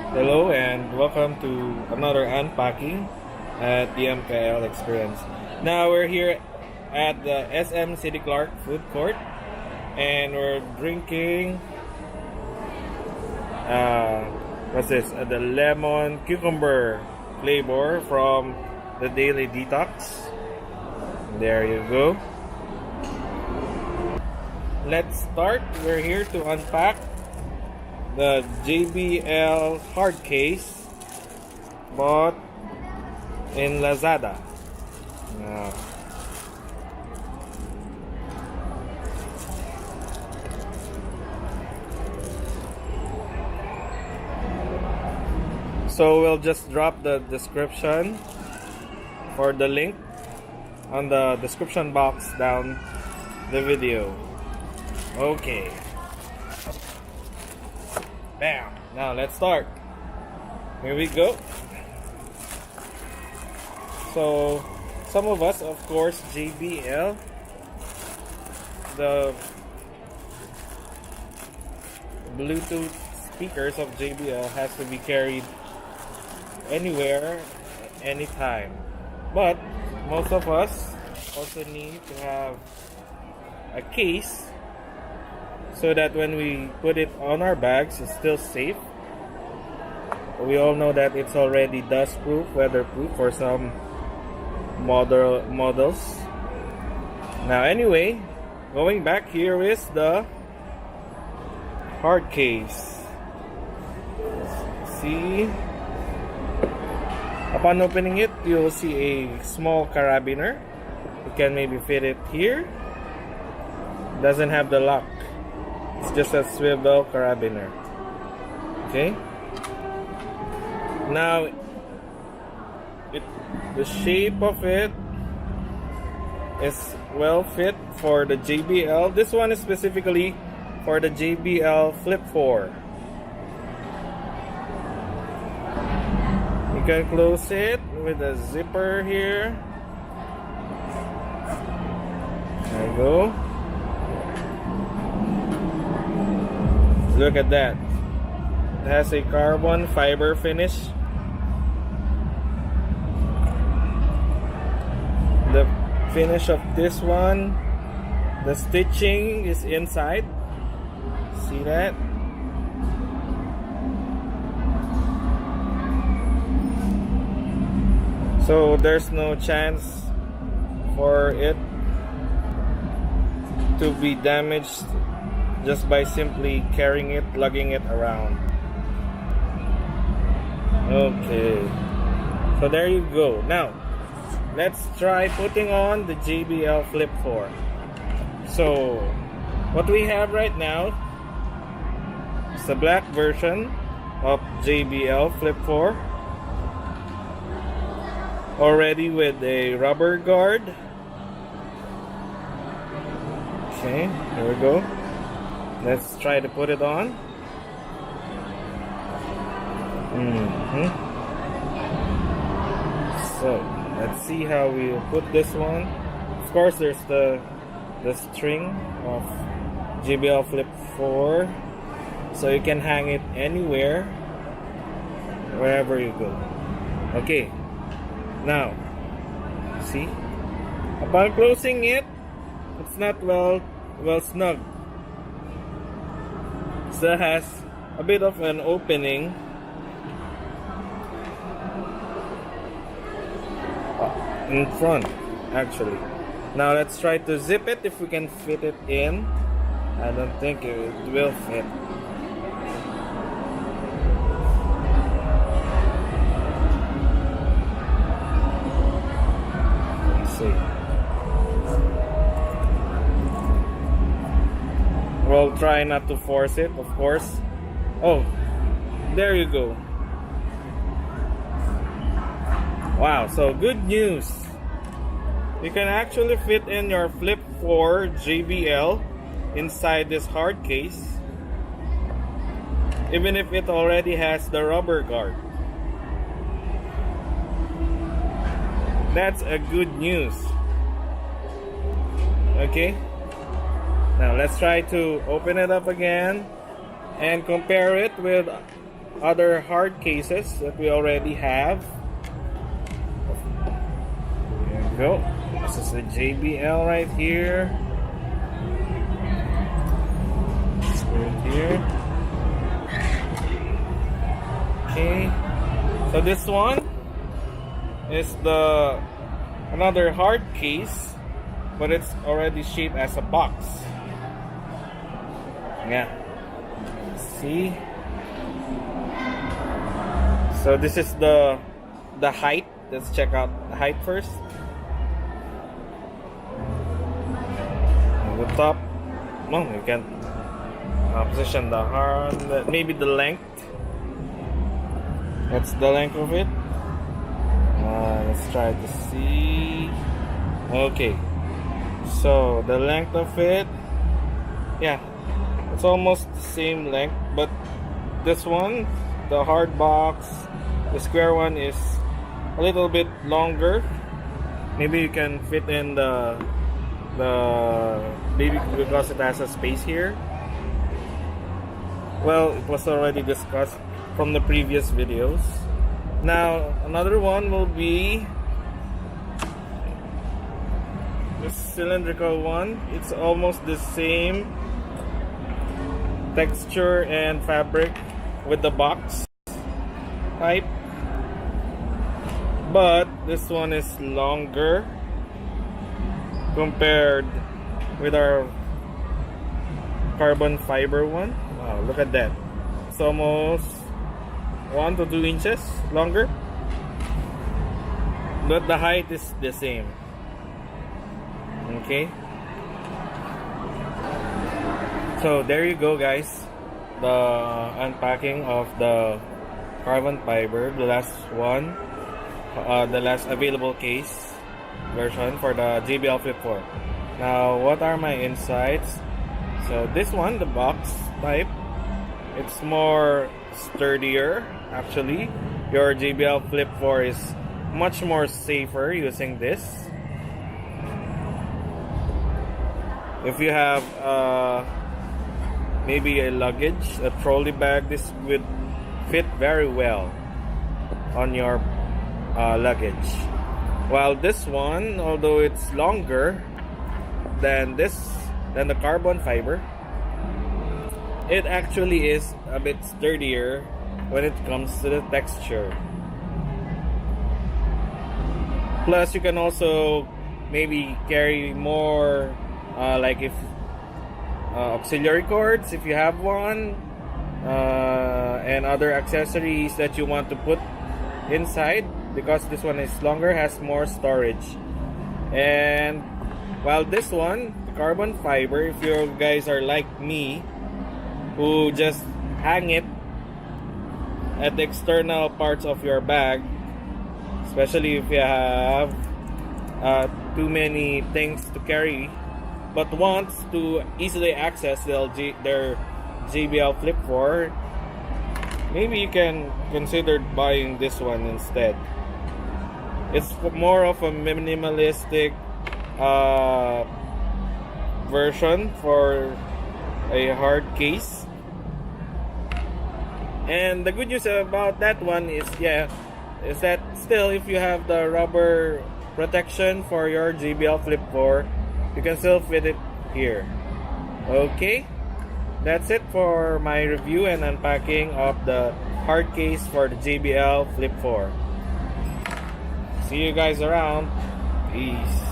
Hello and welcome to another unpacking at the MKL experience. Now we're here at the SM City Clark food court and we're drinking what's this? The lemon cucumber flavor from the Daily Detox. There you go. Let's start. We're here to unpack the JBL hard case bought in Lazada. So we'll just drop the description for the link on the description box down the video. Okay. Bam! Now let's start. Here we go. So, some of us, of course, JBL, the Bluetooth speakers of JBL has to be carried anywhere, anytime. But most of us also need to have a case so that when we put it on our bags, it's still safe. We all know that it's already dust-proof, weatherproof for some models. Now anyway, going back, here is the hard case. See, upon opening it, you'll see a small carabiner. You can maybe fit it here. Doesn't have the lock. It's just a swivel carabiner. Okay. Now, the shape of it is well fit for the JBL. This one is specifically for the JBL Flip 4. You can close it with a zipper here. There you go. Look at that. It has a carbon fiber finish. The finish of this one, the stitching is inside. See that? So there's no chance for it to be damaged just by simply carrying it, lugging it around. Okay, so there you go. Now let's try putting on the JBL Flip 4. So what we have right now is the black version of JBL Flip 4, already with a rubber guard. Okay, here we go. Let's try to put it on. So let's see how we put this one. Of course, there's the string of JBL Flip 4, so you can hang it anywhere, wherever you go. Okay. Now, see, upon closing it, it's not well snug. Still has a bit of an opening. In front, actually. Now let's try to zip it if we can fit it in. I don't think it will fit. Let's see. We'll try not to force it, of course. Oh, there you go. Wow, so good news. You can actually fit in your Flip 4 JBL inside this hard case, even if it already has the rubber guard. That's a good news. Okay, now let's try to open it up again and compare it with other hard cases that we already have. There we go. This is the JBL right here. Right here. Okay. So this one is the another hard case, but it's already shaped as a box. Yeah. See? So this is the height. Let's check out the height first. On the top. No, you can position the hand. Maybe the length. That's the length of it. Let's try to see. Okay. So the length of it, yeah, it's almost the same length, but this one, the hard box, the square one is a little bit longer. Maybe you can fit in the maybe because it has a space here. Well, it was already discussed from the previous videos. Now another one will be the cylindrical one. It's almost the same texture and fabric with the box type, but this one is longer compared with our carbon fiber one. Wow, look at that. It's almost 1 to 2 inches longer, but the height is the same. Okay, so there you go, guys, the unpacking of the carbon fiber, the last one, the last available case version for the JBL Flip 4. Now, what are my insights? So this one, the box type, it's more sturdier. Actually, your JBL Flip 4 is much more safer using this. If you have maybe a luggage, a trolley bag, this would fit very well on your luggage. While this one, although it's longer than the carbon fiber, it actually is a bit sturdier when it comes to the texture. Plus, you can also maybe carry more like if auxiliary cords, if you have one, and other accessories that you want to put inside, because this one is longer, has more storage. And while this one, the carbon fiber, if you guys are like me, who just hang it at the external parts of your bag, especially if you have too many things to carry, but wants to easily access their JBL Flip 4, maybe you can consider buying this one instead. It's more of a minimalistic version for a hard case. And the good news about that one is that still, if you have the rubber protection for your JBL Flip 4, you can still fit it here. Okay, that's it for my review and unpacking of the hard case for the JBL Flip 4. See you guys around. Peace.